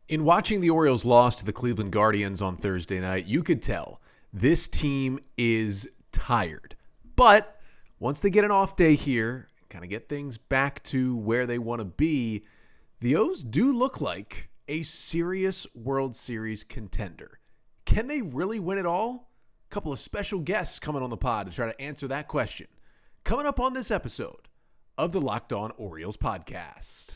In watching the Orioles loss to the Cleveland Guardians on Thursday night, you could tell this team is tired. But once they get an off day here, kind of get things back to where they want to be, the O's do look like a serious World Series contender. Can they really win it all? A couple of special guests coming on the pod to try to answer that question. Coming up on this episode of the Locked On Orioles podcast.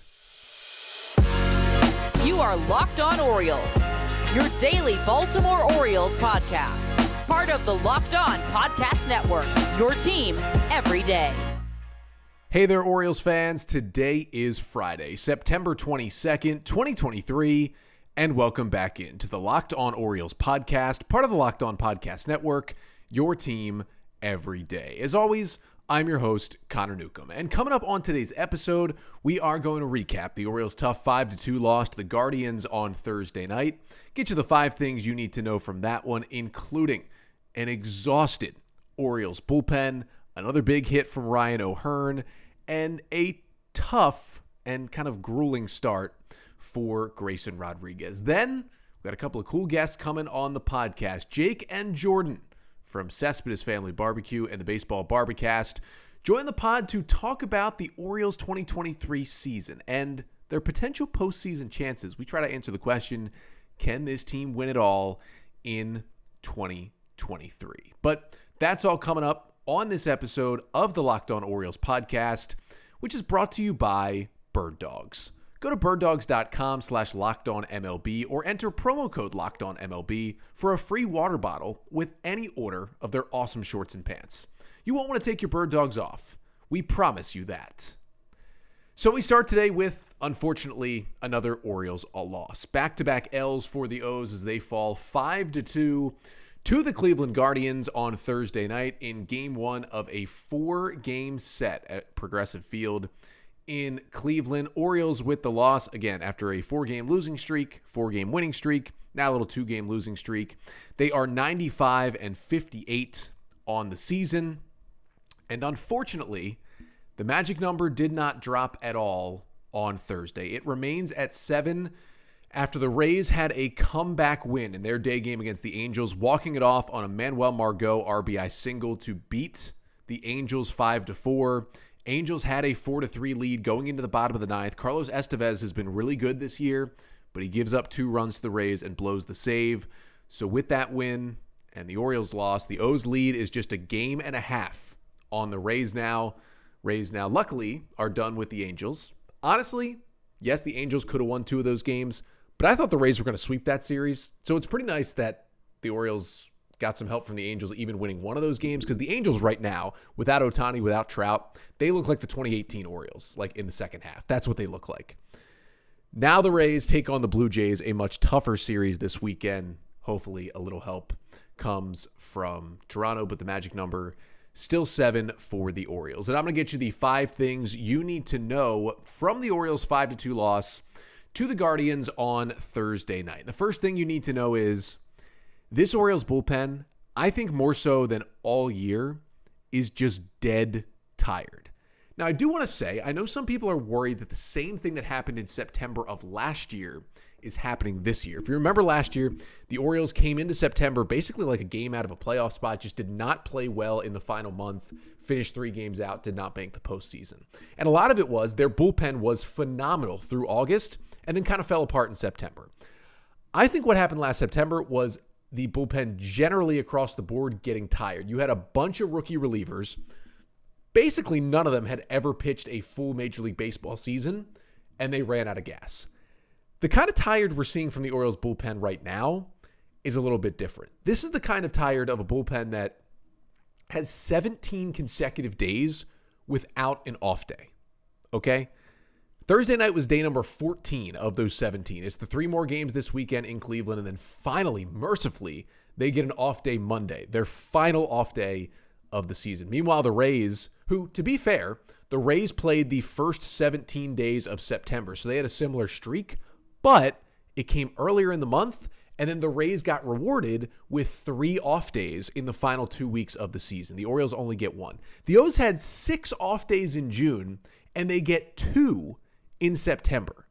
You are Locked On Orioles, your daily Baltimore Orioles podcast. Part of the Locked On Podcast Network, your team every day. Hey there, Orioles fans. Today is Friday, September 22nd, 2023, and welcome back into the Locked On Orioles podcast, part of the Locked On Podcast Network, your team every day. As always, I'm your host, Connor Newcomb, and coming up on today's episode, we are going to recap the Orioles' tough 5-2 loss to the Guardians on Thursday night, get you the 5 things you need to know from that one, including an exhausted Orioles bullpen, another big hit from Ryan O'Hearn, and a tough and kind of grueling start for Grayson Rodriguez. Then, we got a couple of cool guests coming on the podcast, Jake and Jordan from Cespedes Family BBQ and the Baseball Barbecast, join the pod to talk about the Orioles 2023 season and their potential postseason chances. We try to answer the question, can this team win it all in 2023? But that's all coming up on this episode of the Locked On Orioles podcast, which is brought to you by BirdDogs. Go to birddogs.com/LockedOnMLB or enter promo code LockedOnMLB for a free water bottle with any order of their awesome shorts and pants. You won't want to take your bird dogs off. We promise you that. So we start today with, unfortunately, another Orioles loss. Back-to-back L's for the O's as they fall 5-2 to the Cleveland Guardians on Thursday night in Game 1 of a 4-game set at Progressive Field in Cleveland. Orioles with the loss, again, after a 4-game losing streak, 4-game winning streak, now a little 2-game losing streak. They are 95-58 on the season. And unfortunately, the magic number did not drop at all on Thursday. It remains at 7 after the Rays had a comeback win in their day game against the Angels, walking it off on a Manuel Margot RBI single to beat the Angels 5-4. Angels had a 4-3 lead going into the bottom of the ninth. Carlos Estevez has been really good this year, but he gives up 2 runs to the Rays and blows the save. So with that win and the Orioles loss, the O's lead is just a game and a half on the Rays now. Rays now, luckily, are done with the Angels. Honestly, yes, the Angels could have won 2 of those games, but I thought the Rays were going to sweep that series. So it's pretty nice that the Orioles got some help from the Angels even winning one of those games, because the Angels right now, without Ohtani, without Trout, they look like the 2018 Orioles, like in the second half. That's what they look like. Now the Rays take on the Blue Jays, a much tougher series this weekend. Hopefully a little help comes from Toronto, but the magic number still 7 for the Orioles. And I'm going to get you the 5 things you need to know from the Orioles' 5-2 loss to the Guardians on Thursday night. The first thing you need to know is this Orioles bullpen, I think more so than all year, is just dead tired. Now, I do want to say, I know some people are worried that the same thing that happened in September of last year is happening this year. If you remember last year, the Orioles came into September basically like a game out of a playoff spot, just did not play well in the final month, finished 3 games out, did not make the postseason. And a lot of it was their bullpen was phenomenal through August and then kind of fell apart in September. I think what happened last September was the bullpen generally across the board getting tired. You had a bunch of rookie relievers. Basically, none of them had ever pitched a full Major League Baseball season, and they ran out of gas. The kind of tired we're seeing from the Orioles bullpen right now is a little bit different. This is the kind of tired of a bullpen that has 17 consecutive days without an off day. Okay? Thursday night was day number 14 of those 17. It's the 3 more games this weekend in Cleveland, and then finally, mercifully, they get an off day Monday, their final off day of the season. Meanwhile, the Rays, who, to be fair, the Rays played the first 17 days of September, so they had a similar streak, but it came earlier in the month, and then the Rays got rewarded with 3 off days in the final 2 weeks of the season. The Orioles only get 1. The O's had 6 off days in June, and they get 2 in September.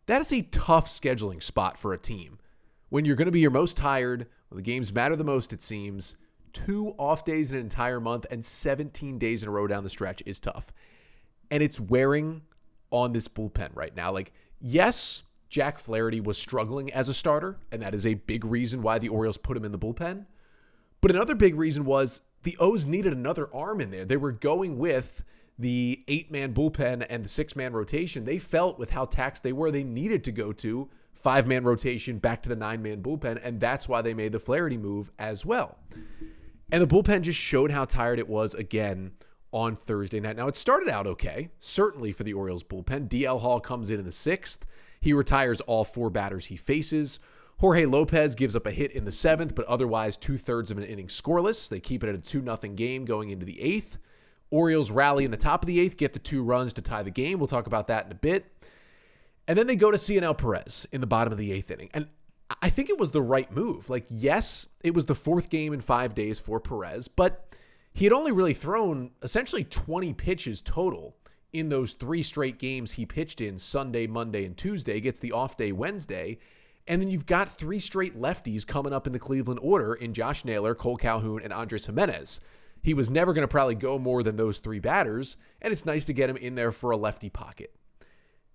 That is a tough scheduling spot for a team. When you're going to be your most tired, when the games matter the most, it seems, 2 off days in an entire month and 17 days in a row down the stretch is tough. And it's wearing on this bullpen right now. Like, yes, Jack Flaherty was struggling as a starter, and that is a big reason why the Orioles put him in the bullpen. But another big reason was the O's needed another arm in there. They were going with the 8-man bullpen and the 6-man rotation. They felt with how taxed they were, they needed to go to 5-man rotation back to the 9-man bullpen, and that's why they made the Flaherty move as well. And the bullpen just showed how tired it was again on Thursday night. Now, it started out okay, certainly for the Orioles bullpen. DL Hall comes in the 6th. He retires all 4 batters he faces. Jorge Lopez gives up a hit in the 7th, but otherwise 2/3 of an inning scoreless. They keep it at a 2-0 game going into the 8th. Orioles rally in the top of the 8th, get the 2 runs to tie the game. We'll talk about that in a bit. And then they go to Cionel Perez in the bottom of the 8th inning. And I think it was the right move. Like, yes, it was the 4th game in 5 days for Perez, but he had only really thrown essentially 20 pitches total in those 3 straight games he pitched in Sunday, Monday, and Tuesday. Gets the off day Wednesday. And then you've got 3 straight lefties coming up in the Cleveland order in Josh Naylor, Cole Calhoun, and Andres Jimenez. He was never going to probably go more than those 3 batters, and it's nice to get him in there for a lefty pocket.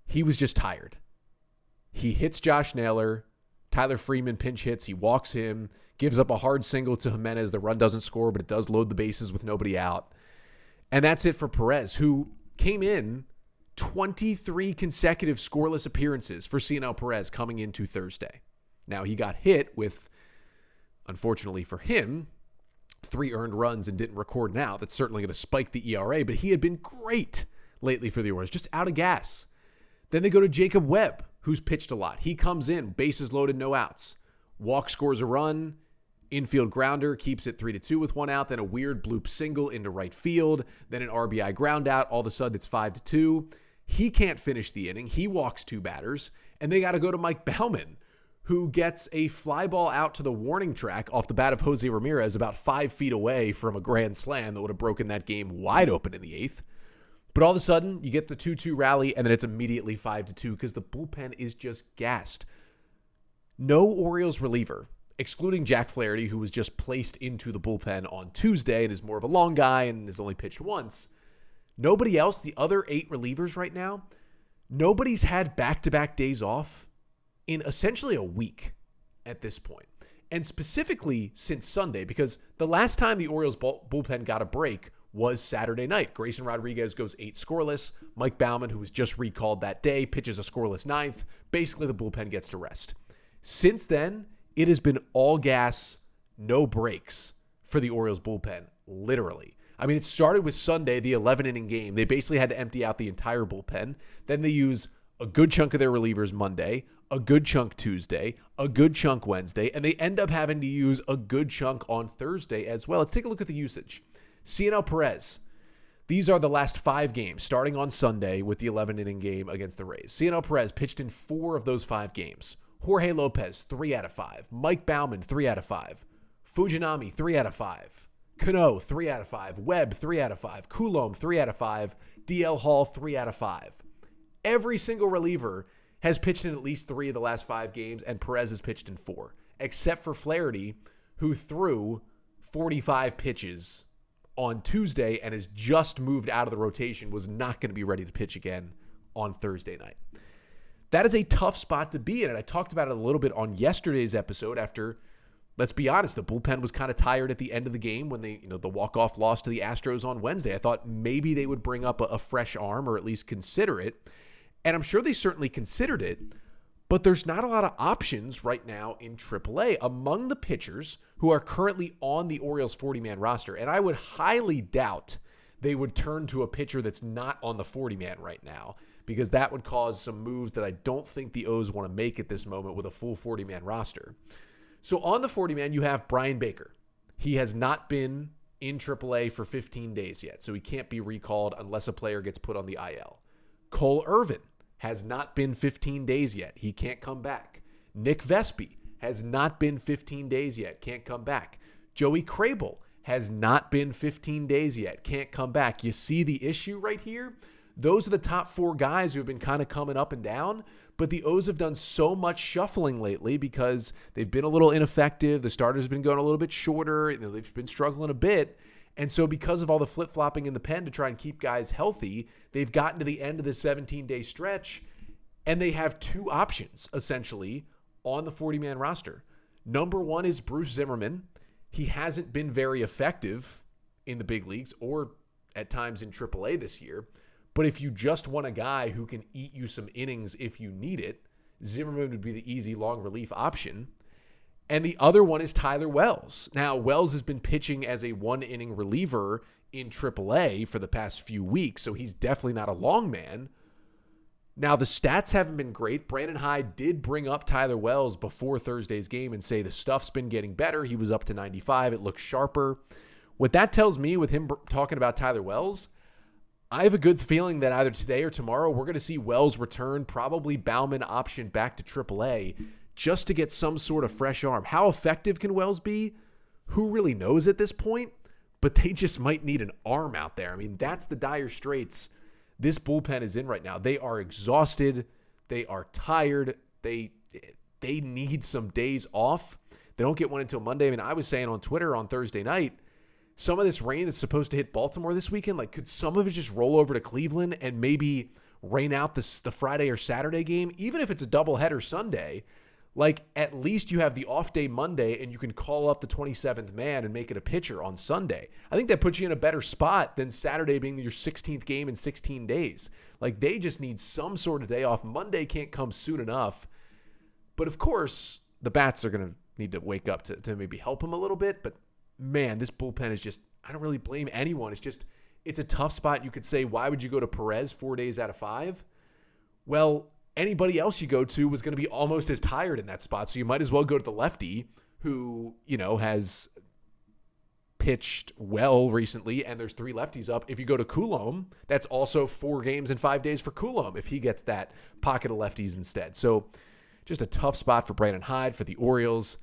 He was just tired. He hits Josh Naylor. Tyler Freeman pinch hits. He walks him, gives up a hard single to Jimenez. The run doesn't score, but it does load the bases with nobody out. And that's it for Perez, who came in 23 consecutive scoreless appearances for Cionel Perez coming into Thursday. Now, he got hit with, unfortunately for him, 3 earned runs and didn't record now. That's certainly going to spike the ERA, but he had been great lately for the Orioles, just out of gas. Then they go to Jacob Webb, who's pitched a lot. He comes in, bases loaded, no outs. Walk, scores a run, infield grounder, keeps it 3-2 with 1 out, then a weird bloop single into right field, then an RBI ground out. All of a sudden, it's 5-2. He can't finish the inning. He walks 2 batters, and they got to go to Mike Baumann, who gets a fly ball out to the warning track off the bat of Jose Ramirez about 5 feet away from a grand slam that would have broken that game wide open in the 8th. But all of a sudden, you get the 2-2 rally, and then it's immediately 5-2 because the bullpen is just gassed. No Orioles reliever, excluding Jack Flaherty, who was just placed into the bullpen on Tuesday and is more of a long guy and has only pitched once. Nobody else, the other 8 relievers right now, nobody's had back-to-back days off in essentially a week at this point. And specifically since Sunday, because the last time the Orioles bullpen got a break was Saturday night. Grayson Rodriguez goes 8 scoreless. Mike Baumann, who was just recalled that day, pitches a scoreless 9th. Basically, the bullpen gets to rest. Since then, it has been all gas, no breaks for the Orioles bullpen, literally. I mean, it started with Sunday, the 11-inning game. They basically had to empty out the entire bullpen. Then they use a good chunk of their relievers Monday, a good chunk Tuesday, a good chunk Wednesday, and they end up having to use a good chunk on Thursday as well. Let's take a look at the usage. Cionel Perez. These are the last 5 games, starting on Sunday with the 11-inning game against the Rays. Cionel Perez pitched in 4 of those 5 games. Jorge Lopez, 3 out of 5. Mike Baumann, 3 out of 5. Fujinami, 3 out of 5. Cano, 3 out of 5. Webb, 3 out of 5. Coulomb, 3 out of 5. DL Hall, 3 out of 5. Every single reliever has pitched in at least 3 of the last 5 games, and Perez has pitched in 4, except for Flaherty, who threw 45 pitches on Tuesday and has just moved out of the rotation, was not going to be ready to pitch again on Thursday night. That is a tough spot to be in, and I talked about it a little bit on yesterday's episode after, let's be honest, the bullpen was kind of tired at the end of the game when they, the walk-off loss to the Astros on Wednesday. I thought maybe they would bring up a fresh arm or at least consider it, and I'm sure they certainly considered it, but there's not a lot of options right now in AAA among the pitchers who are currently on the Orioles 40-man roster. And I would highly doubt they would turn to a pitcher that's not on the 40-man right now, because that would cause some moves that I don't think the O's want to make at this moment with a full 40-man roster. So on the 40-man, you have Brian Baker. He has not been in AAA for 15 days yet, so he can't be recalled unless a player gets put on the IL. Cole Irvin has not been 15 days yet. He can't come back. Nick Vespi has not been 15 days yet. Can't come back. Joey Crable has not been 15 days yet. Can't come back. You see the issue right here? those are the top 4 guys who have been kind of coming up and down. But the O's have done so much shuffling lately because they've been a little ineffective. The starters have been going a little bit shorter. They've been struggling a bit. And so because of all the flip-flopping in the pen to try and keep guys healthy, they've gotten to the end of the 17-day stretch, and they have 2 options, essentially, on the 40-man roster. Number 1 is Bruce Zimmerman. He hasn't been very effective in the big leagues or at times in AAA this year. But if you just want a guy who can eat you some innings if you need it, Zimmerman would be the easy long relief option. And the other one is Tyler Wells. Now, Wells has been pitching as a 1-inning reliever in AAA for the past few weeks, so he's definitely not a long man. Now, the stats haven't been great. Brandon Hyde did bring up Tyler Wells before Thursday's game and say the stuff's been getting better. He was up to 95. It looks sharper. What that tells me with him talking about Tyler Wells, I have a good feeling that either today or tomorrow we're going to see Wells return, probably Baumann option back to AAA, just to get some sort of fresh arm. How effective can Wells be? Who really knows at this point? But they just might need an arm out there. I mean, that's the dire straits this bullpen is in right now. They are exhausted. They are tired. They need some days off. They don't get one until Monday. I mean, I was saying on Twitter on Thursday night, some of this rain that's supposed to hit Baltimore this weekend, like, could some of it just roll over to Cleveland and maybe rain out the Friday or Saturday game? Even if it's a doubleheader Sunday, like, at least you have the off day Monday and you can call up the 27th man and make it a pitcher on Sunday. I think that puts you in a better spot than Saturday being your 16th game in 16 days. Like, they just need some sort of day off. Monday can't come soon enough. But, of course, the bats are going to need to wake up to maybe help him a little bit. But, man, this bullpen is just, I don't really blame anyone. It's a tough spot. You could say, why would you go to Perez 4 days out of 5? Well, anybody else you go to was going to be almost as tired in that spot. So you might as well go to the lefty who, has pitched well recently, and there's 3 lefties up. If you go to Coulomb, that's also 4 games in 5 days for Coulomb if he gets that pocket of lefties instead. So just a tough spot for Brandon Hyde, for the Orioles.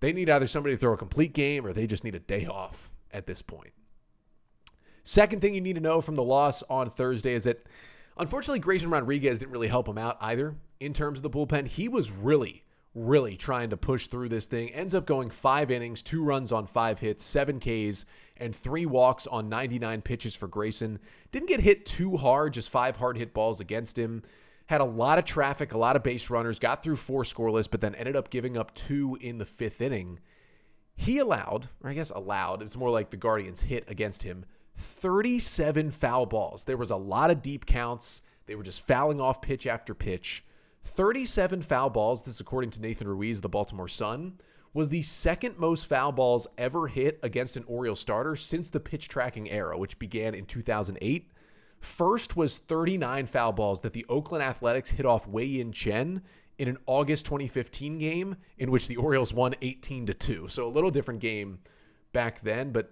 They need either somebody to throw a complete game or they just need a day off at this point. Second thing you need to know from the loss on Thursday is that, unfortunately, Grayson Rodriguez didn't really help him out either in terms of the bullpen. He was really trying to push through this thing. Ends up going 5 innings, 2 runs on 5 hits, 7 Ks, and 3 walks on 99 pitches for Grayson. Didn't get hit too hard, just 5 hard hit balls against him. Had a lot of traffic, a lot of base runners, got through 4 scoreless, but then ended up giving up 2 in the 5th inning. He allowed, it's more like the Guardians hit against him, 37 foul balls. There was a lot of deep counts. They were just fouling off pitch after pitch. 37 foul balls, this is according to Nathan Ruiz, the Baltimore Sun, was the second most foul balls ever hit against an Orioles starter since the pitch tracking era, which began in 2008. First was 39 foul balls that the Oakland Athletics hit off Wei-Yin Chen in an August 2015 game in which the Orioles won 18-2. So a little different game back then, but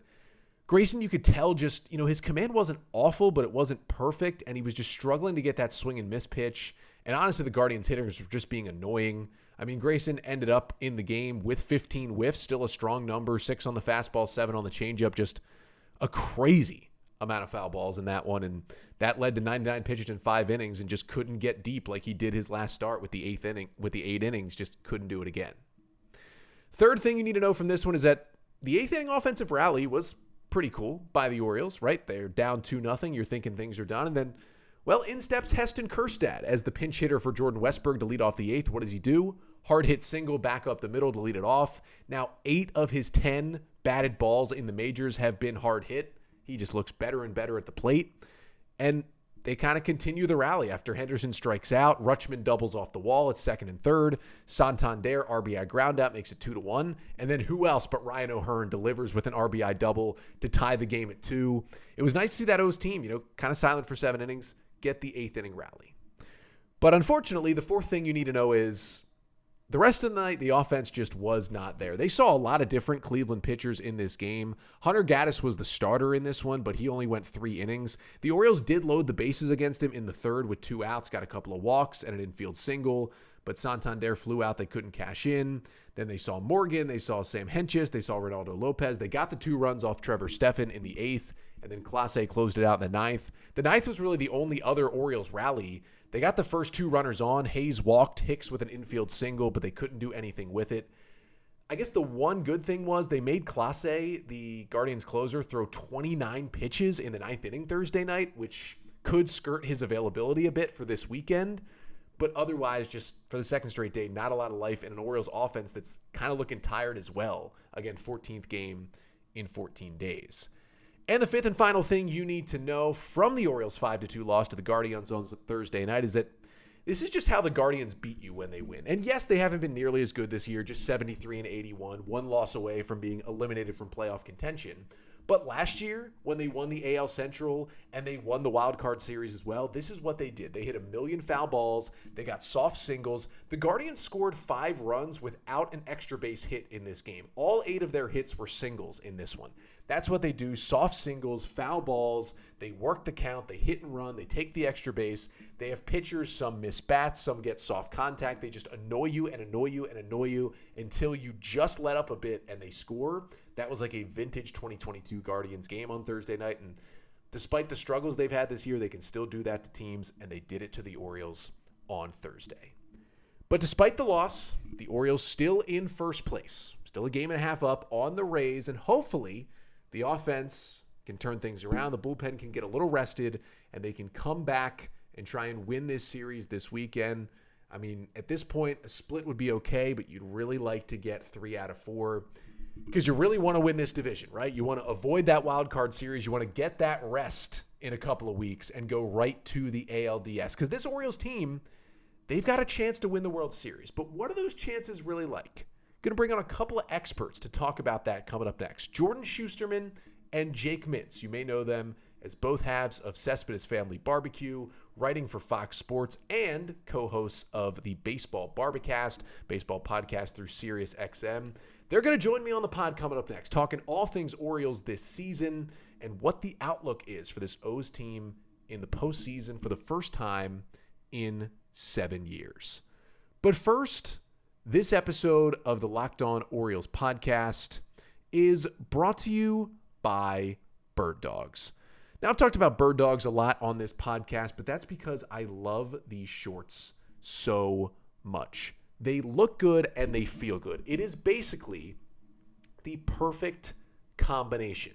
Grayson, you could tell just, his command wasn't awful, but it wasn't perfect, and he was just struggling to get that swing and miss pitch. And honestly, the Guardians hitters were just being annoying. I mean, Grayson ended up in the game with 15 whiffs, still a strong number, 6 on the fastball, 7 on the changeup, just a crazy amount of foul balls in that one, and that led to 99 pitches in 5 innings and just couldn't get deep like he did his last start with the 8th inning. With the 8 innings, just couldn't do it again. Third thing you need to know from this one is that the 8th inning offensive rally was pretty cool by the Orioles, right? They're down 2-0. You're thinking things are done. And then, in steps Heston Kjerstad as the pinch hitter for Jordan Westburg to lead off the 8th. What does he do? Hard hit single back up the middle to lead it off. Now, 8 of his 10 batted balls in the majors have been hard hit. He just looks better and better at the plate. And they kind of continue the rally after Henderson strikes out. Rutschman doubles off the wall at 2nd and 3rd. Santander RBI groundout makes it 2-1. And then who else but Ryan O'Hearn delivers with an RBI double to tie the game at 2. It was nice to see that O's team, kind of silent for 7 innings, get the 8th inning rally. But unfortunately, the fourth thing you need to know is the rest of the night, the offense just was not there. They saw a lot of different Cleveland pitchers in this game. Hunter Gaddis was the starter in this one, but he only went 3 innings. The Orioles did load the bases against him in the 3rd with 2 outs, got a couple of walks and an infield single, but Santander flew out. They couldn't cash in. Then they saw Morgan. They saw Sam Hentges. They saw Ronaldo Lopez. They got the 2 runs off Trevor Stephan in the 8th and then Clase closed it out in the ninth. The ninth was really the only other Orioles rally. They got the first 2 runners on. Hayes walked, Hicks with an infield single, but they couldn't do anything with it. I guess the one good thing was they made Clase, the Guardians closer, throw 29 pitches in the ninth inning Thursday night, which could skirt his availability a bit for this weekend. But otherwise, just for the second straight day, not a lot of life in an Orioles offense that's kind of looking tired as well. Again, 14th game in 14 days. And the fifth and final thing you need to know from the Orioles' 5-2 loss to the Guardians on Thursday night is that this is just how the Guardians beat you when they win. And yes, they haven't been nearly as good this year, just 73-81, one loss away from being eliminated from playoff contention. But last year, when they won the AL Central and they won the wild card series as well, this is what they did. They hit 1 million foul balls. They got soft singles. The Guardians scored 5 runs without an extra base hit in this game. All 8 of their hits were singles in this one. That's what they do. Soft singles, foul balls. They work the count. They hit and run. They take the extra base. They have pitchers. Some miss bats. Some get soft contact. They just annoy you and annoy you and annoy you until you just let up a bit and they score. That was like a vintage 2022 Guardians game on Thursday night. And despite the struggles they've had this year, they can still do that to teams, and they did it to the Orioles on Thursday. But despite the loss, the Orioles still in first place, still a game and a half up on the Rays, and hopefully the offense can turn things around. The bullpen can get a little rested, and they can come back and try and win this series this weekend. I mean, at this point, a split would be okay, but you'd really like to get 3 out of 4 because you really want to win this division, right? You want to avoid that wild card series. You want to get that rest in a couple of weeks and go right to the ALDS because this Orioles team, they've got a chance to win the World Series. But what are those chances really like? Going to bring on a couple of experts to talk about that coming up next. Jordan Shusterman and Jake Mintz. You may know them as both halves of Cespedes Family BBQ, writing for Fox Sports, and co-hosts of the Baseball Barbacast, baseball podcast through SiriusXM. They're going to join me on the pod coming up next, talking all things Orioles this season and what the outlook is for this O's team in the postseason for the first time in 7 years. But first, this episode of the Locked On Orioles podcast is brought to you by Bird Dogs. Now, I've talked about Bird Dogs a lot on this podcast, but that's because I love these shorts so much. They look good and they feel good. It is basically the perfect combination.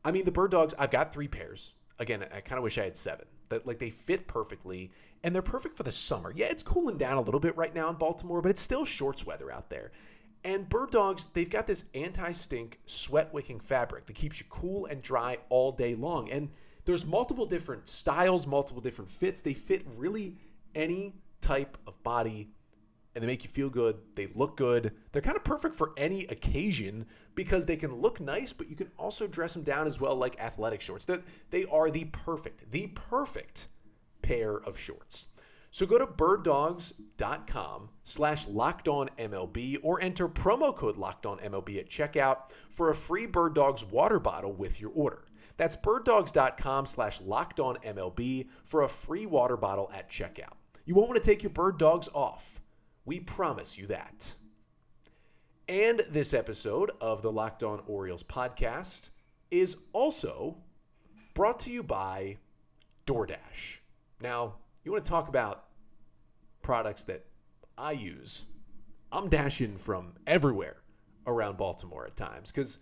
I mean, the Bird Dogs, I've got 3 pairs. Again, I kind of wish I had 7. But they fit perfectly, and they're perfect for the summer. Yeah, it's cooling down a little bit right now in Baltimore, but it's still shorts weather out there. And Bird Dogs, they've got this anti-stink, sweat-wicking fabric that keeps you cool and dry all day long. And there's multiple different styles, multiple different fits. They fit really any type of body, and they make you feel good. They look good. They're kind of perfect for any occasion because they can look nice, but you can also dress them down as well like athletic shorts. They are the perfect pair of shorts. So go to birddogs.com/LockedOnMLB or enter promo code LockedOnMLB at checkout for a free Bird Dogs water bottle with your order. That's birddogs.com/LockedOnMLB for a free water bottle at checkout. You won't want to take your Bird Dogs off. We promise you that. And this episode of the Locked On Orioles podcast is also brought to you by DoorDash. Now, you want to talk about products that I use. I'm dashing from everywhere around Baltimore at times because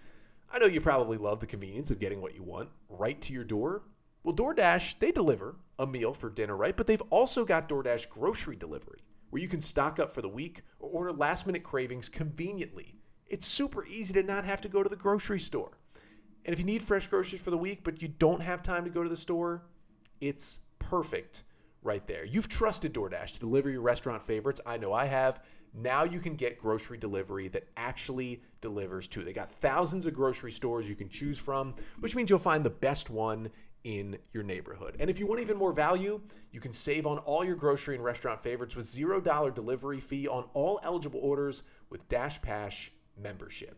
I know you probably love the convenience of getting what you want right to your door. Well, DoorDash, they deliver a meal for dinner, right? But they've also got DoorDash grocery delivery where you can stock up for the week or order last-minute cravings conveniently. It's super easy to not have to go to the grocery store. And if you need fresh groceries for the week but you don't have time to go to the store, it's perfect right there. You've trusted DoorDash to deliver your restaurant favorites. I know I have. Now you can get grocery delivery that actually delivers too. They got thousands of grocery stores you can choose from, which means you'll find the best one in your neighborhood. And if you want even more value, you can save on all your grocery and restaurant favorites with $0 delivery fee on all eligible orders with DashPass membership.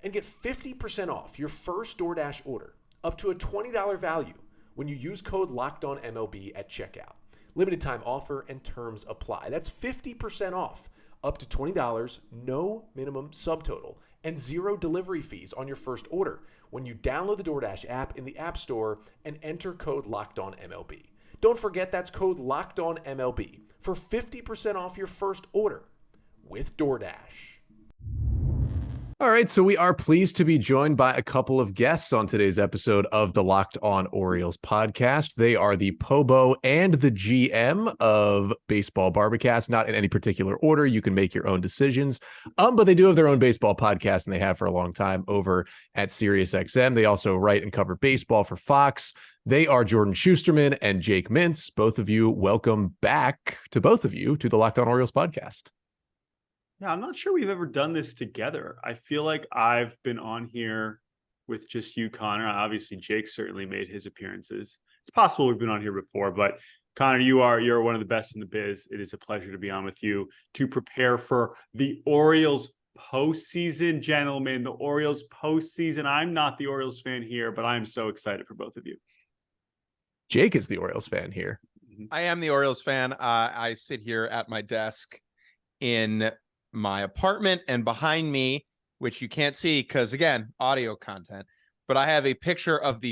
And get 50% off your first DoorDash order, up to a $20 value when you use code LOCKEDONMLB at checkout. Limited time offer and terms apply. That's 50% off, up to $20, no minimum subtotal, and 0 delivery fees on your first order when you download the DoorDash app in the App Store and enter code LOCKEDONMLB. Don't forget that's code LOCKEDONMLB for 50% off your first order with DoorDash. All right, so we are pleased to be joined by a couple of guests on today's episode of the Locked On Orioles podcast. They are the Pobo and the GM of Baseball Barbacast, not in any particular order. You can make your own decisions, but they do have their own baseball podcast, and they have for a long time over at SiriusXM. They also write and cover baseball for Fox. They are Jordan Shusterman and Jake Mintz. Both of you, welcome back to both of you to the Locked On Orioles podcast. Yeah, I'm not sure we've ever done this together. I feel like I've been on here with just you, Connor. Obviously, Jake certainly made his appearances. It's possible we've been on here before, but Connor, you're one of the best in the biz. It is a pleasure to be on with you to prepare for the Orioles postseason, gentlemen. The Orioles postseason. I'm not the Orioles fan here, but I'm so excited for both of you. Jake is the Orioles fan here. I am the Orioles fan. I sit here at my desk in my apartment, and behind me, which you can't see because again, audio content, but I have a picture of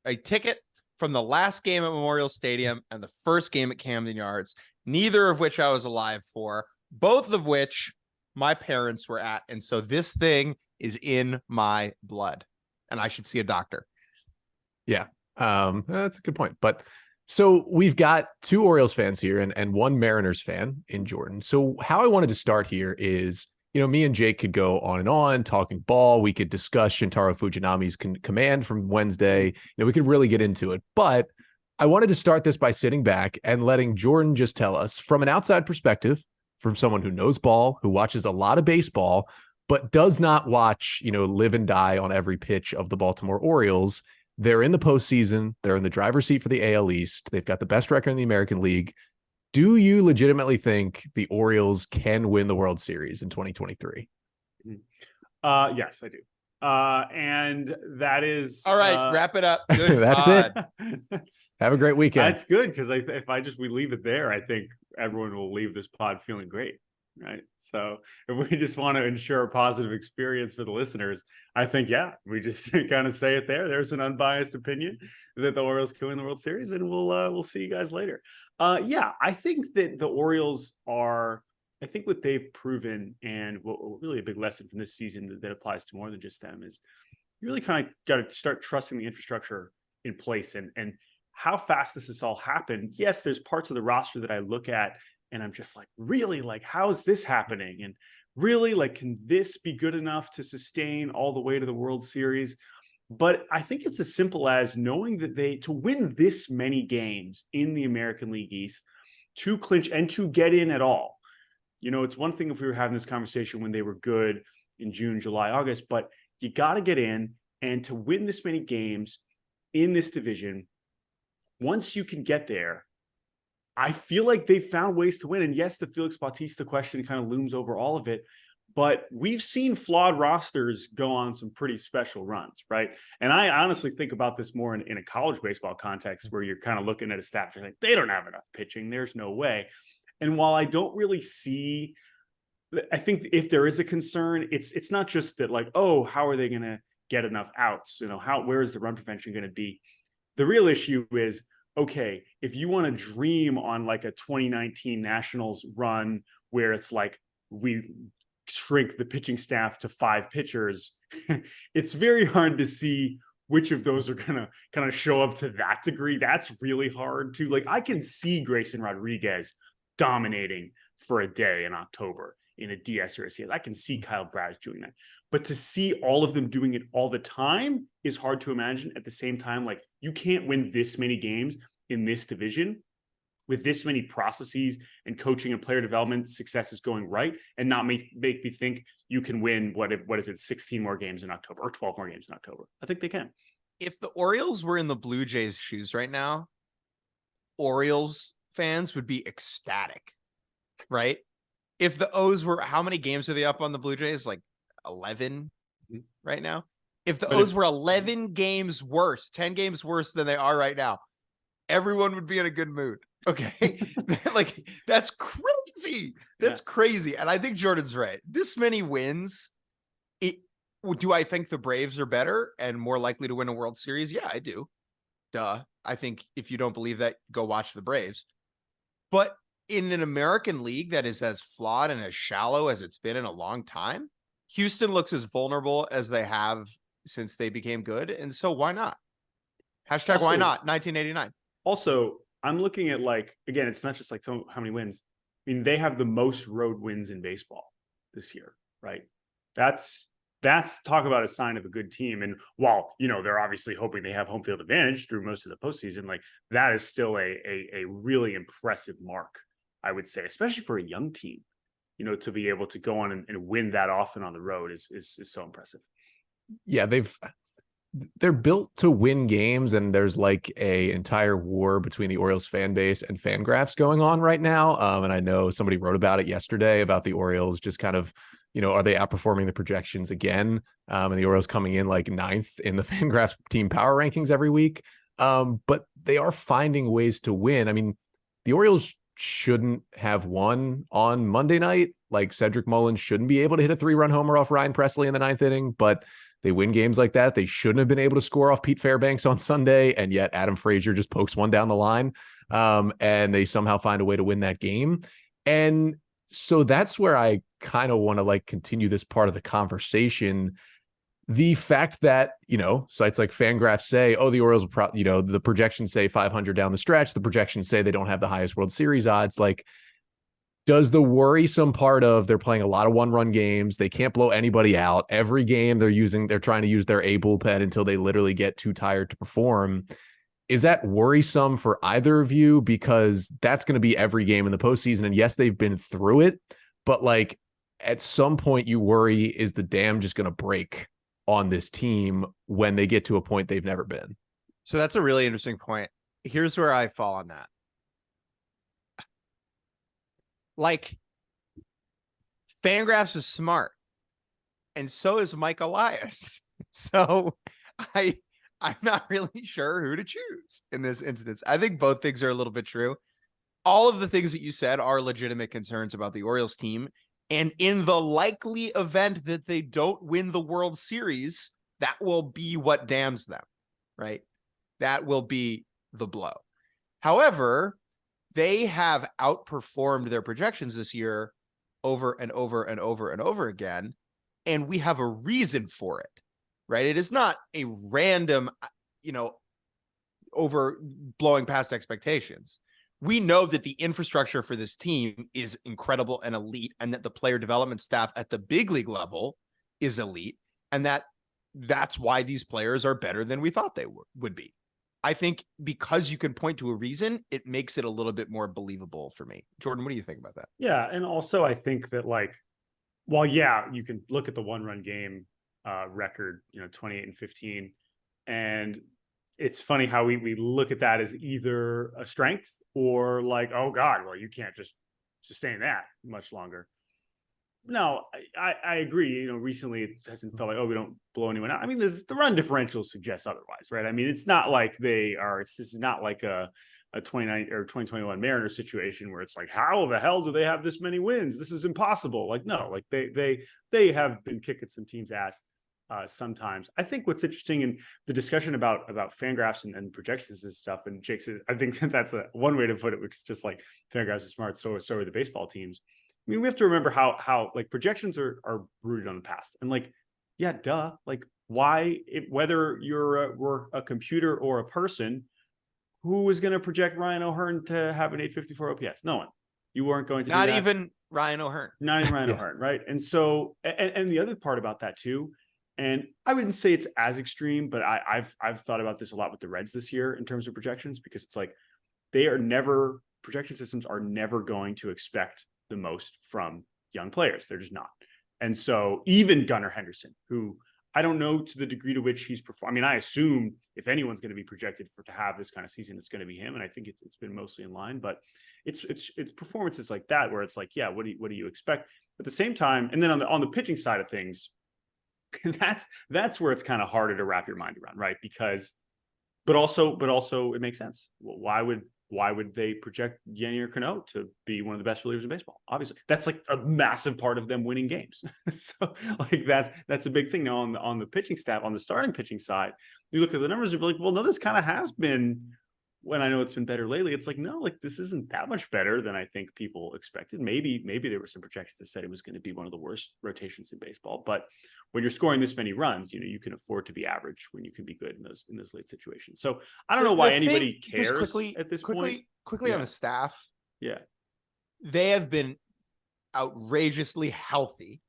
a ticket from the last game at Memorial Stadium and the first game at Camden Yards, neither of which I was alive for, both of which my parents were at. And so this thing is in my blood and I should see a doctor. Yeah, that's a good point. But so we've got 2 Orioles fans here and 1 Mariners fan in Jordan. So how I wanted to start here is, me and Jake could go on and on talking ball. We could discuss Shintaro Fujinami's command from Wednesday. We could really get into it. But I wanted to start this by sitting back and letting Jordan just tell us from an outside perspective, from someone who knows ball, who watches a lot of baseball, but does not watch, live and die on every pitch of the Baltimore Orioles. They're in the postseason. They're in the driver's seat for the AL East. They've got the best record in the American League. Do you legitimately think the Orioles can win the World Series in 2023? Yes, I do. And that is all right. Wrap it up. Good. That's it. Have a great weekend. That's good because if we leave it there, I think everyone will leave this pod feeling great. Right. So if we just want to ensure a positive experience for the listeners, I think, we just kind of say it there. There's an unbiased opinion that the Orioles can win the World Series, and we'll see you guys later. I think that the Orioles I think what they've proven, and what really a big lesson from this season that applies to more than just them, is you really kind of got to start trusting the infrastructure in place and how fast this has all happened. Yes, there's parts of the roster that I look at and I'm just like, really, like, how is this happening? And really, like, can this be good enough to sustain all the way to the World Series? But I think it's as simple as knowing that to win this many games in the American League East, to clinch and to get in at all. It's one thing if we were having this conversation when they were good in June, July, August, but you got to get in, and to win this many games in this division, once you can get there, I feel like they've found ways to win. And yes, the Felix Bautista question kind of looms over all of it, but we've seen flawed rosters go on some pretty special runs, right? And I honestly think about this more in a college baseball context where you're kind of looking at a staff, you're like, they don't have enough pitching. There's no way. And while I don't really see, I think if there is a concern, it's not just that like, oh, how are they going to get enough outs? Where is the run prevention going to be? The real issue is, okay, if you want to dream on like a 2019 Nationals run where it's like we shrink the pitching staff to 5 pitchers, it's very hard to see which of those are going to kind of show up to that degree. That's really hard to, like, I can see Grayson Rodriguez dominating for a day in October in a DS or a CS. I can see Kyle Bradish doing that. But to see all of them doing it all the time is hard to imagine. At the same time, like, you can't win this many games in this division with this many processes and coaching and player development successes going right and not make me think you can win, what is it, 16 more games in October or 12 more games in October. I think they can. If the Orioles were in the Blue Jays' shoes right now, Orioles fans would be ecstatic, right? If the O's were, how many games are they up on the Blue Jays? Like 11 right now. If the O's were 11 games worse, 10 games worse than they are right now, everyone would be in a good mood. Okay. Like, that's crazy. That's crazy. And I think Jordan's right. This many wins, Do I think the Braves are better and more likely to win a World Series? Yeah, I do. Duh. I think if you don't believe that, go watch the Braves. But in an American League that is as flawed and as shallow as it's been in a long time, Houston looks as vulnerable as they have since they became good. And so why not? Hashtag Also, why not? 1989. Also, I'm looking at again, it's not just how many wins. I mean, they have the most road wins in baseball this year, right? That's talk about a sign of a good team. And while, they're obviously hoping they have home field advantage through most of the postseason, that is still a really impressive mark, I would say, especially for a young team, to be able to go on and win that often on the road is so impressive. Yeah, they're built to win games, and there's a entire war between the Orioles fan base and Fangraphs going on right now. And I know somebody wrote about it yesterday about the Orioles just kind of, are they outperforming the projections again? And the Orioles coming in ninth in the Fangraphs team power rankings every week. But they are finding ways to win. I mean, the Orioles shouldn't have won on Monday night. Cedric Mullins shouldn't be able to hit a 3-run homer off Ryan Presley in the 9th inning, but they win games like that. They shouldn't have been able to score off Pete Fairbanks on Sunday, and yet Adam Frazier just pokes one down the line, and they somehow find a way to win that game. And so that's where I kind of want to continue this part of the conversation. The fact that, sites like Fangraphs say, oh, the Orioles will the projections say 500 down the stretch. The projections say they don't have the highest World Series odds. Does the worrisome part of they're playing a lot of one-run games, they can't blow anybody out. Every game they're trying to use their A bullpen until they literally get too tired to perform. Is that worrisome for either of you? Because that's going to be every game in the postseason. And yes, they've been through it, but at some point you worry, is the dam just going to break on this team when they get to a point they've never been? So that's a really interesting point. Here's where I fall on that. Fangraphs is smart, and so is Mike Elias. So I'm not really sure who to choose in this instance. I think both things are a little bit true. All of the things that you said are legitimate concerns about the Orioles team. And in the likely event that they don't win the World Series, that will be what damns them, right? That will be the blow. However, they have outperformed their projections this year over and over and over and over again. And we have a reason for it, right? It is not a random, over blowing past expectations. We know that the infrastructure for this team is incredible and elite, and that the player development staff at the big league level is elite, and that's why these players are better than we thought they would be. I think because you can point to a reason, it makes it a little bit more believable for me. Jordan, what do you think about that? Yeah. And also I think that while, you can look at the one-run game record, 28-15, and it's funny how we look at that as either a strength or oh God, well, you can't just sustain that much longer. No, I agree. Recently it hasn't felt we don't blow anyone out. I mean, the run differential suggests otherwise, right? I mean, it's not like this is not like a 29 or 2021 Mariners situation where it's how the hell do they have this many wins? This is impossible. No, they have been kicking some teams' ass sometimes. I think what's interesting in the discussion about Fangraphs and projections and stuff, and Jake says, I think that's one way to put it, which is just Fangraphs is smart, so are the baseball teams. I mean, we have to remember how projections are rooted on the past, and why, whether you're a computer or a person, who is going to project Ryan O'Hearn to have an 854 OPS? No one. You weren't going to. Not even Ryan O'Hearn. Not even Ryan O'Hearn, right? And so, and the other part about that too, and I wouldn't say it's as extreme, but I've thought about this a lot with the Reds this year in terms of projections, because it's projection systems are never going to expect the most from young players. They're just not. And so even Gunnar Henderson, who I don't know to the degree to which he's performed. I mean, I assume if anyone's going to be projected to have this kind of season, it's going to be him. And I think it's been mostly in line, but it's performances like that where it's what do you expect at the same time? And then on the pitching side of things, that's where it's kind of harder to wrap your mind around, right? But also it makes sense. Well, why would why would they project Yennier Cano to be one of the best relievers in baseball? Obviously, that's like a massive part of them winning games. So like that's a big thing. Now on the pitching staff, on the starting pitching side, you look at the numbers and be like, well, no, this kind of has been, when I know it's been better lately, it's like, no, like this isn't that much better than I think people expected. Maybe there were some projections that said it was going to be one of the worst rotations in baseball. But when you're scoring this many runs, you can afford to be average when you can be good in those late situations. So I don't know why anybody cares at this point. Quickly on the staff. Yeah. They have been outrageously healthy.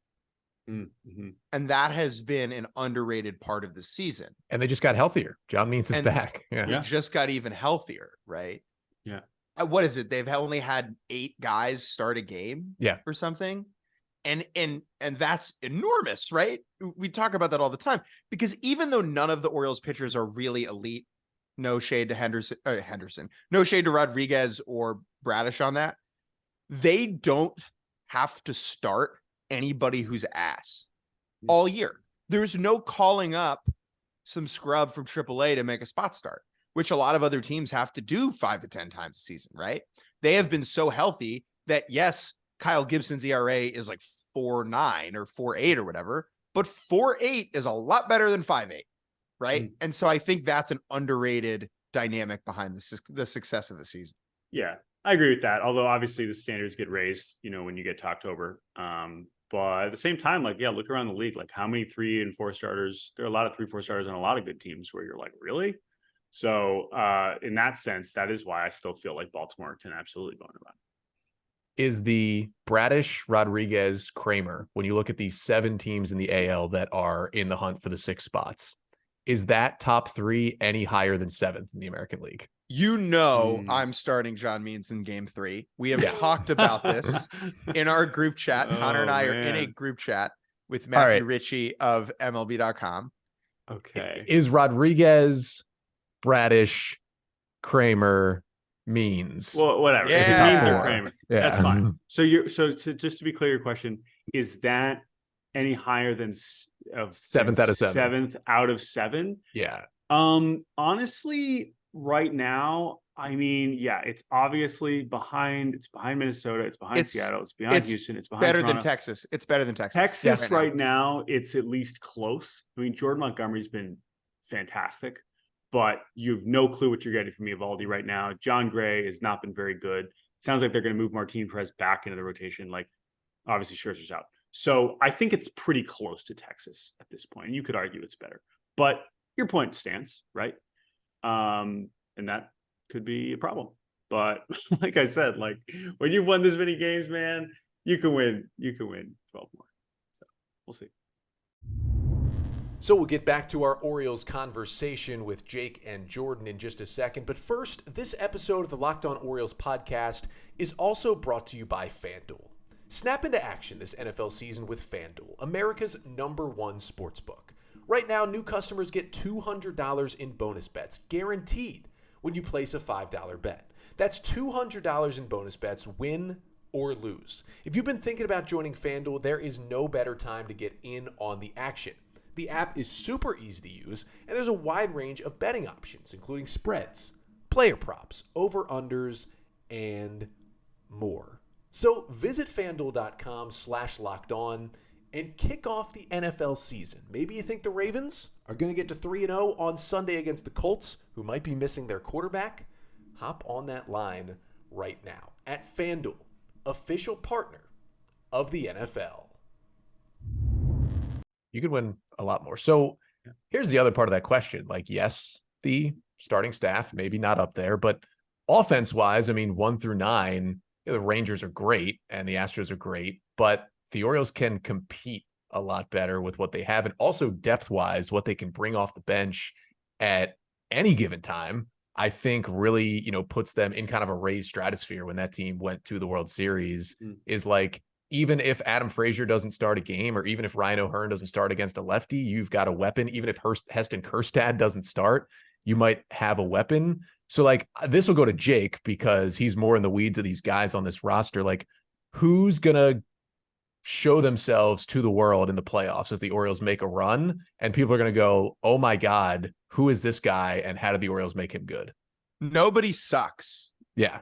Mm-hmm. And that has been an underrated part of the season. And they just got healthier. John Mintz is back. Yeah. They just got even healthier, right? Yeah. What is it? They've only had 8 guys start a game, or something. And that's enormous, right? We talk about that all the time, because even though none of the Orioles pitchers are really elite, no shade to Henderson, no shade to Rodriguez or Bradish on that, they don't have to start anybody who's ass all year. There's no calling up some scrub from AAA to make a spot start, which a lot of other teams have to do 5 to 10 times a season, right? They have been so healthy that, yes, Kyle Gibson's ERA is like 4.9 or 4.8 or whatever, but 4.8 is a lot better than 5.8, right? And so I think that's an underrated dynamic behind the success of the season. Yeah, I agree with that. Although obviously the standards get raised, when you get to October. But at the same time, look around the league, like how many 3 and 4 starters, there are a lot of 3-4 starters on a lot of good teams where you're like, really? So in that sense, that is why I still feel like Baltimore can absolutely go on a run. Is the Bradish, Rodriguez, Kramer, when you look at these 7 teams in the AL that are in the hunt for the 6 spots, is that top 3 any higher than 7th in the American League? I'm starting John Means in game 3. We have talked about this in our group chat. Connor and I are in a group chat with Matthew Ritchie of MLB.com. Okay. Is Rodriguez, Bradish, Kramer, Means? Well, whatever. Yeah. If it Means or Kramer, that's fine. So just to be clear, your question, is that any higher than 7th out of 7? 7th out of 7? Yeah. Honestly, right now, I mean, it's obviously behind. It's behind Minnesota. It's behind Seattle. It's behind Houston. It's behind better Toronto. than Texas. It's better than Texas. Texas right now, it's at least close. I mean, Jordan Montgomery's been fantastic, but you have no clue what you're getting from Eovaldi right now. John Gray has not been very good. Sounds like they're going to move Martin Perez back into the rotation. Like, obviously, Scherzer's out. So I think it's pretty close to Texas at this point. You could argue it's better, but your point stands, right? And that could be a problem. But like I said, like when you've won this many games, man, you can win 12 more. So we'll see. So we'll get back to our Orioles conversation with Jake and Jordan in just a second. But first, this episode of the Locked On Orioles podcast is also brought to you by FanDuel. Snap into action this NFL season with FanDuel, America's #1 sportsbook. Right now, new customers get $200 in bonus bets, guaranteed, when you place a $5 bet. That's $200 in bonus bets, win or lose. If you've been thinking about joining FanDuel, there is no better time to get in on the action. The app is super easy to use, and there's a wide range of betting options, including spreads, player props, over-unders, and more. So visit FanDuel.com/lockedon and kick off the NFL season. Maybe you think the Ravens are going to get to 3-0 on Sunday against the Colts, who might be missing their quarterback? Hop on that line right now at FanDuel, official partner of the NFL. You could win a lot more. So here's the other part of that question. Like, yes, the starting staff, maybe not up there, but offense-wise, I mean, 1 through 9, the Rangers are great and the Astros are great, but the Orioles can compete a lot better with what they have, and also depth-wise, what they can bring off the bench at any given time, I think really, puts them in kind of a raised stratosphere when that team went to the World Series. Is like, even if Adam Frazier doesn't start a game, or even if Ryan O'Hearn doesn't start against a lefty, you've got a weapon. Even if Heston Kjerstad doesn't start, you might have a weapon. So like, this will go to Jake because he's more in the weeds of these guys on this roster. Like, who's going to show themselves to the world in the playoffs if the Orioles make a run, and people are going to go, oh my God, who is this guy? And how did the Orioles make him good? Nobody sucks. Yeah.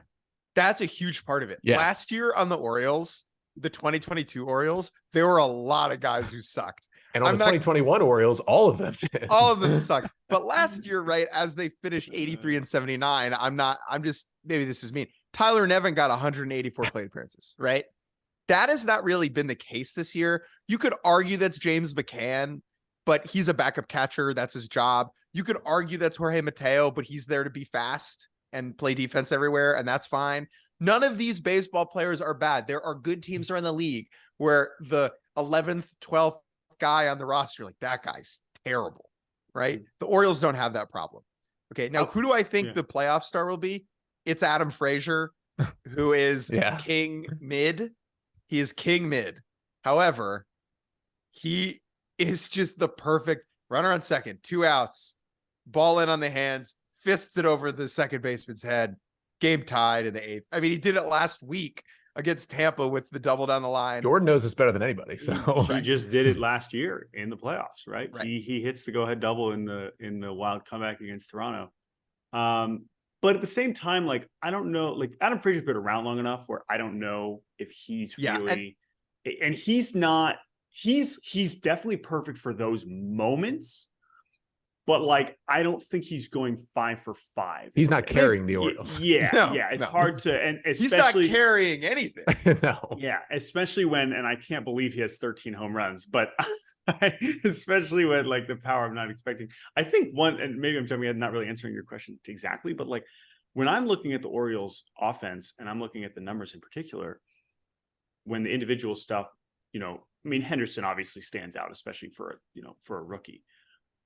That's a huge part of it. Yeah. Last year on the Orioles, the 2022 Orioles, there were a lot of guys who sucked. And on the 2021 Orioles, all of them did. All of them sucked. But last year, right, as they finished 83 and 79, maybe this is mean. Tyler Nevin got 184 plate appearances, right? That has not really been the case this year. You could argue that's James McCann, but he's a backup catcher. That's his job. You could argue that's Jorge Mateo, but he's there to be fast and play defense everywhere, and that's fine. None of these baseball players are bad. There are good teams around the league where the 11th, 12th guy on the roster, like, that guy's terrible, right? The Orioles don't have that problem. Okay, now who do I think the playoff star will be? It's Adam Frazier, who is king mid. He is king mid. However, he is just the perfect runner on second, 2 outs, ball in on the hands, fists it over the second baseman's head, game tied in the 8th. I mean, he did it last week against Tampa with the double down the line. Jordan knows this better than anybody. So he just did it last year in the playoffs, right? He hits the go-ahead double in the wild comeback against Toronto. But at the same time, like, I don't know, like, Adam Frazier's been around long enough where I don't know if he's really, and he's not, he's definitely perfect for those moments. But, like, I don't think he's going 5 for 5. He's not carrying the Orioles. It's hard to, and he's especially not carrying anything. No. Yeah, especially when, and I can't believe he has 13 home runs, but especially when, like, the power I'm not expecting. I think one, and maybe I'm jumping ahead, not really answering your question exactly, but, like, when I'm looking at the Orioles offense and I'm looking at the numbers in particular, when the individual stuff, you know, I mean, Henderson obviously stands out, especially for a rookie,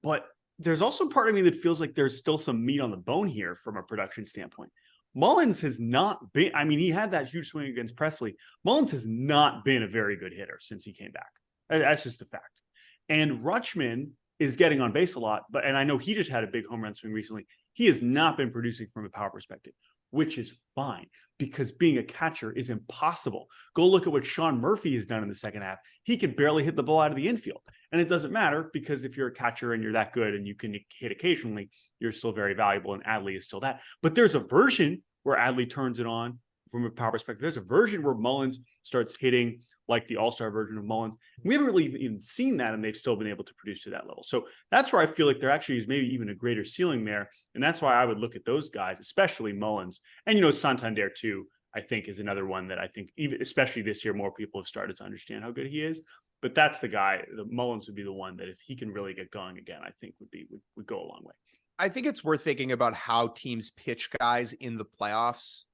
but there's also part of me that feels like there's still some meat on the bone here from a production standpoint. Mullins has not been, I mean, he had that huge swing against Presley. Mullins has not been a very good hitter since he came back. That's just a fact. And Rutschman is getting on base a lot, and I know he just had a big home run swing recently. He has not been producing from a power perspective, which is fine because being a catcher is impossible. Go look at what Sean Murphy has done in the second half. He can barely hit the ball out of the infield. And it doesn't matter because if you're a catcher and you're that good and you can hit occasionally, you're still very valuable, and Adley is still that. But there's a version where Adley turns it on from a power perspective. There's a version where Mullins starts hitting like the all-star version of Mullins. We haven't really even seen that, and they've still been able to produce to that level. So that's where I feel like there actually is maybe even a greater ceiling there. And that's why I would look at those guys, especially Mullins. And, you know, Santander too, I think is another one that I think, even especially this year, more people have started to understand how good he is. But that's the guy, the Mullins would be the one that if he can really get going again, I think would go a long way. I think it's worth thinking about how teams pitch guys in the playoffs.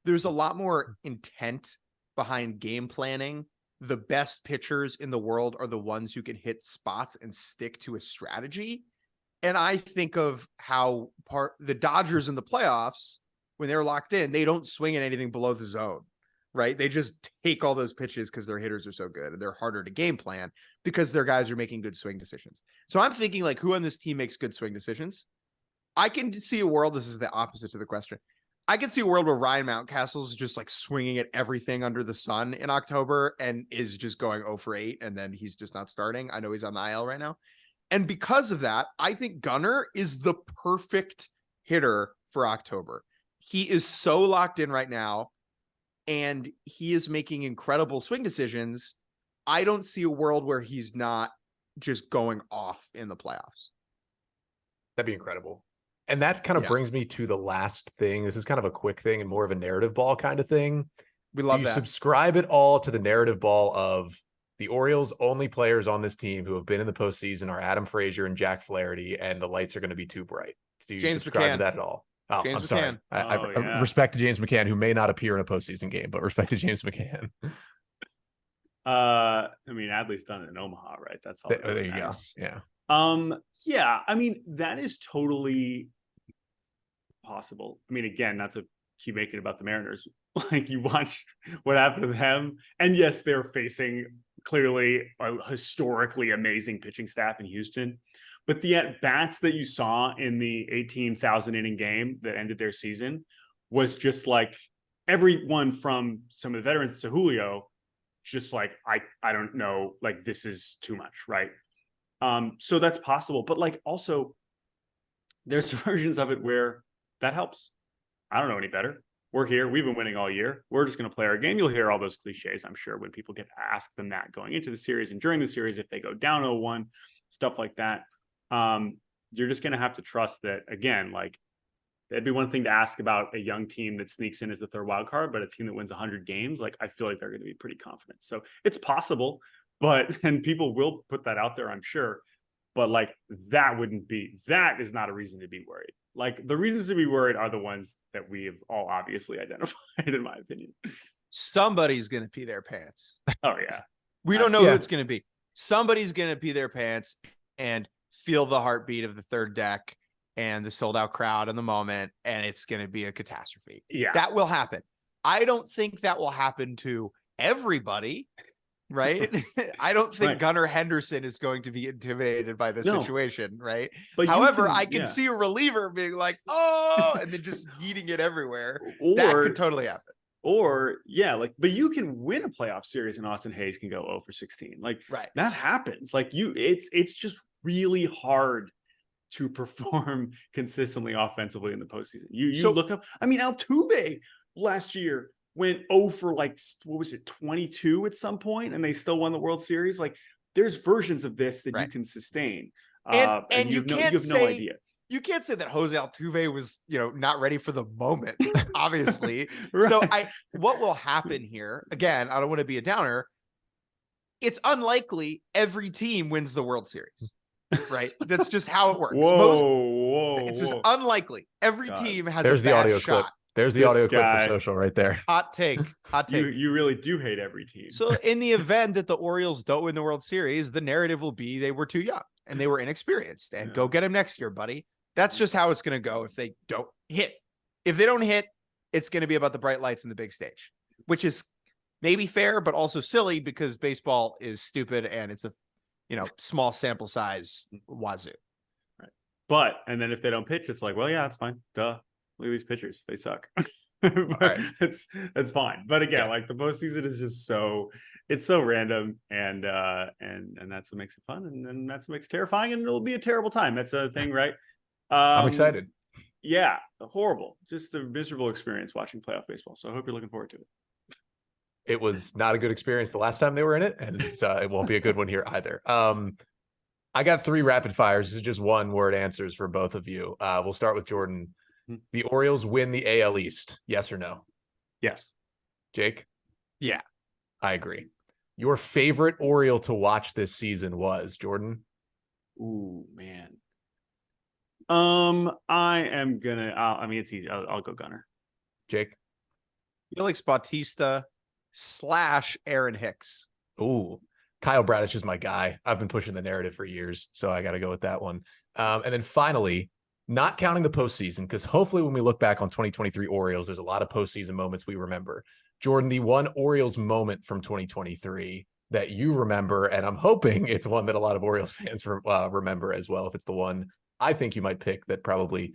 There's a lot more intent behind game planning. The best pitchers in the world are the ones who can hit spots and stick to a strategy. And I think of how the Dodgers in the playoffs, when they're locked in, they don't swing at anything below the zone, right? They just take all those pitches because their hitters are so good and they're harder to game plan because their guys are making good swing decisions. So I'm thinking, like, who on this team makes good swing decisions? I can see a world, this is the opposite to the question. I can see a world where Ryan Mountcastle is just like swinging at everything under the sun in October and is just going 0 for 8, and then he's just not starting. I know he's on the IL right now. And because of that, I think Gunnar is the perfect hitter for October. He is so locked in right now, and he is making incredible swing decisions. I don't see a world where he's not just going off in the playoffs. That'd be incredible. And that kind of brings me to the last thing. This is kind of a quick thing and more of a narrative ball kind of thing. We love you that. Subscribe it all to the narrative ball of the Orioles' only players on this team who have been in the postseason are Adam Frazier and Jack Flaherty, and the lights are going to be too bright. Do you subscribe to that at all? Oh, James I'm sorry. McCann. I respect to James McCann, who may not appear in a postseason game, but respect to James McCann. I mean, Adley's done it in Omaha, right? That's all. There you go. Yeah. Yeah. I mean, that is totally possible. I mean, again, not to keep making it about the Mariners. Like, you watch what happened to them, and yes, they're facing clearly a historically amazing pitching staff in Houston. But the at-bats that you saw in the 18,000 inning game that ended their season was just like everyone from some of the veterans to Julio, just like, I don't know, like, this is too much, right? So that's possible. But, like, also there's versions of it where that helps. I don't know any better. we're here. We've been winning all year. We're just going to play our game. You'll hear all those cliches, I'm sure, when people get asked them that going into the series and during the series, if they go down 0-1, stuff like that. You're just going to have to trust that, again, like, it'd be one thing to ask about a young team that sneaks in as the third wild card, but a team that wins 100 games, like, I feel like they're going to be pretty confident. So it's possible, and people will put that out there, I'm sure. But like, that is not a reason to be worried. Like, the reasons to be worried are the ones that we have all obviously identified, in my opinion. Somebody's going to pee their pants. Oh yeah. We don't know who it's going to be. Somebody's going to pee their pants and feel the heartbeat of the third deck and the sold out crowd in the moment, and it's going to be a catastrophe. Yeah, that will happen. I don't think that will happen to everybody, right? I don't think Gunnar Henderson is going to be intimidated by this situation, right? But however, I can see a reliever being like, oh, and then just yeeting it everywhere. That could totally happen. Or but you can win a playoff series and Austin Hayes can go 0-for-16. Like, that happens. Like, it's just really hard to perform consistently offensively in the postseason. You look up, I mean, Altuve last year went 22 at some point, and they still won the World Series. Like, there's versions of this that you can sustain. And you have no idea. You can't say that Jose Altuve was, not ready for the moment, obviously. So what will happen here, again, I don't want to be a downer. It's unlikely every team wins the World Series. Right, that's just how it works. It's just unlikely. Every team has a bad shot. There's the audio clip for social right there. Hot take. You really do hate every team. So in the event that the Orioles don't win the World Series, the narrative will be they were too young and they were inexperienced, and go get them next year, buddy. That's just how it's going to go if they don't hit. If they don't hit, it's going to be about the bright lights and the big stage, which is maybe fair, but also silly because baseball is stupid and it's a small sample size wazoo. Right. But, and then if they don't pitch, it's like, well, yeah, it's fine. Duh. Look at these pitchers. They suck. That's fine. But again, like, the postseason is just it's so random, and that's what makes it fun. And that's what makes it terrifying. And it'll be a terrible time. That's a thing, right? I'm excited. Yeah. Horrible. Just a miserable experience watching playoff baseball. So I hope you're looking forward to it. It was not a good experience the last time they were in it, and it won't be a good one here either. I got 3 rapid fires. This is just 1-word answers for both of you. We'll start with Jordan. The Orioles win the AL East, yes or no? Yes. Jake? Yeah. I agree. Your favorite Oriole to watch this season was, Jordan? Ooh, man. I am gonna, it's easy. I'll go Gunnar. Jake? Felix Bautista / Aaron Hicks. Ooh, Kyle Bradish is my guy. I've been pushing the narrative for years, so I got to go with that one. And then finally, not counting the postseason, because hopefully when we look back on 2023 Orioles, there's a lot of postseason moments we remember. Jordan, the one Orioles moment from 2023 that you remember, and I'm hoping it's one that a lot of Orioles fans remember as well, if it's the one I think you might pick that probably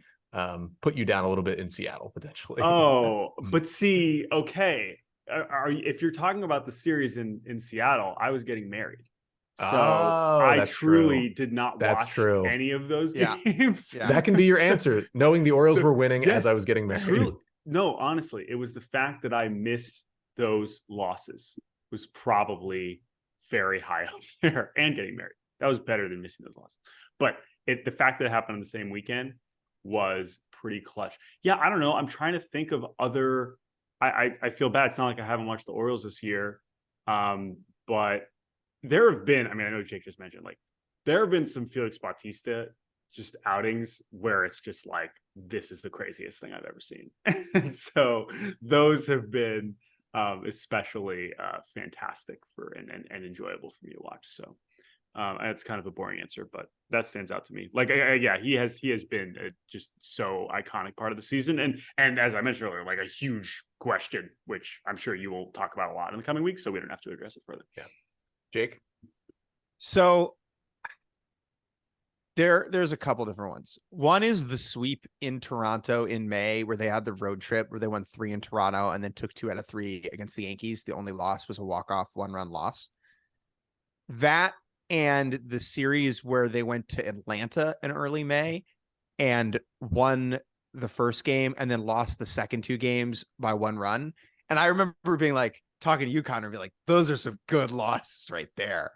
put you down a little bit in Seattle, potentially. Oh, but see, okay. If you're talking about the series in Seattle, I was getting married. So I truly did not watch any of those games. Yeah. That can be your answer, knowing the Orioles were winning as I was getting married. No, honestly, it was the fact that I missed those losses was probably very high up there, and getting married. That was better than missing those losses. But the fact that it happened on the same weekend was pretty clutch. Yeah, I don't know. I'm trying to think of other. I feel bad. It's not like I haven't watched the Orioles this year, but there have been. I mean, I know Jake just mentioned, like, there have been some Felix Bautista just outings where it's just like, this is the craziest thing I've ever seen. And so those have been especially fantastic and enjoyable for me to watch. So it's kind of a boring answer, but that stands out to me. Like, he has been just so iconic part of the season. And as I mentioned earlier, like, a huge question, which I'm sure you will talk about a lot in the coming weeks, so we don't have to address it further. Yeah. Jake? So there's a couple different ones. One is the sweep in Toronto in May, where they had the road trip where they won 3 in Toronto and then took 2 out of 3 against the Yankees. The only loss was a walk-off 1-run loss. That and the series where they went to Atlanta in early May and won the first game and then lost the second 2 games by 1 run. And I remember being like, talking to you, Connor, be like, those are some good losses right there.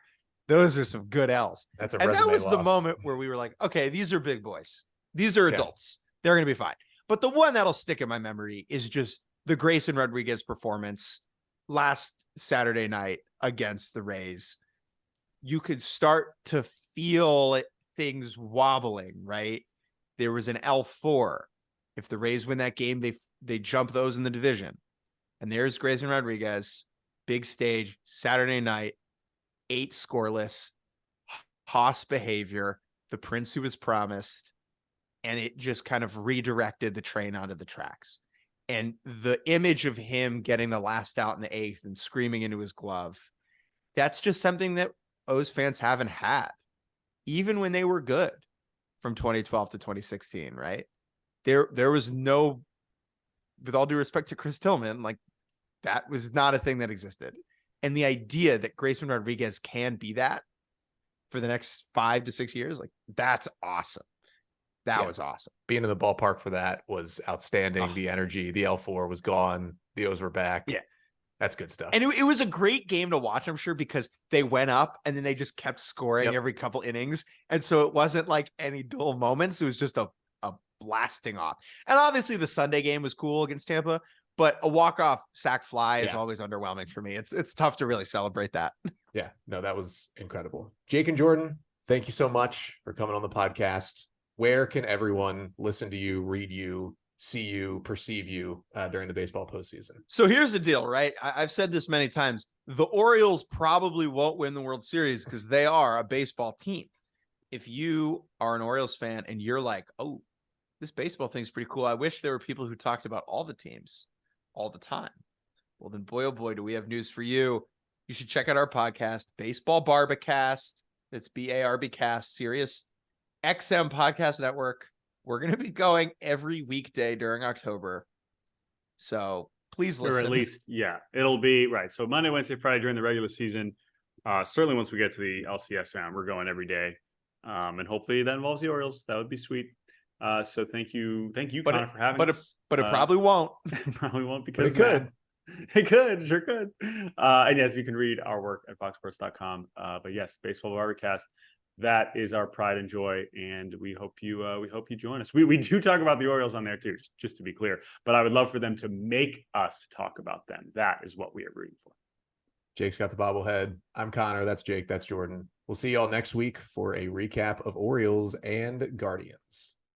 Those are some good L's. That's a And that resume was the loss. moment where we were like, okay, these are big boys. These are adults. They're going to be fine. But the one that'll stick in my memory is just the Grayson Rodriguez performance last Saturday night against the Rays. You could start to feel things wobbling, right? There was an L4. If the Rays win that game, they jump those in the division. And there's Grayson Rodriguez, big stage, Saturday night, 8 scoreless, Haas behavior, the prince who was promised, and it just kind of redirected the train onto the tracks. And the image of him getting the last out in the 8th and screaming into his glove, that's just something that O's fans haven't had, even when they were good from 2012 to 2016, right? There was no, with all due respect to Chris Tillman, like that was not a thing that existed. And the idea that Grayson Rodriguez can be that for the next 5 to 6 years, like that's awesome. That was awesome. Being in the ballpark for that was outstanding. The energy, the L4 was gone. The O's were back. Yeah. That's good stuff. And it was a great game to watch, I'm sure, because they went up and then they just kept scoring every couple innings. And so it wasn't like any dull moments. It was just a blasting off. And obviously the Sunday game was cool against Tampa, but a walk-off sac fly is always underwhelming for me. It's tough to really celebrate that. Yeah, no, that was incredible. Jake and Jordan, thank you so much for coming on the podcast. Where can everyone listen to you, read you, see you, perceive you during the baseball postseason? So here's the deal, right? I've said this many times. The Orioles probably won't win the World Series because they are a baseball team. If you are an Orioles fan and you're like, oh, this baseball thing's pretty cool, I wish there were people who talked about all the teams all the time. Well, then, boy, oh boy, do we have news for you. You should check out our podcast, Baseball Barbacast. It's BARBcast, Sirius XM Podcast Network. We're going to be going every weekday during October. So please listen. Or at least, it'll be right. So Monday, Wednesday, Friday during the regular season. Certainly once we get to the LCS round, we're going every day. And hopefully that involves the Orioles. That would be sweet. So thank you, Connor, for having us. But it probably won't. It probably won't because it could. It could, sure could. And yes, you can read our work at foxsports.com. But yes, Baseball Barbacast. That is our pride and joy, and we hope you join us. We do talk about the Orioles on there too, just to be clear. But I would love for them to make us talk about them. That is what we are rooting for. Jake's got the bobblehead. I'm Connor. That's Jake. That's Jordan. We'll see y'all next week for a recap of Orioles and Guardians.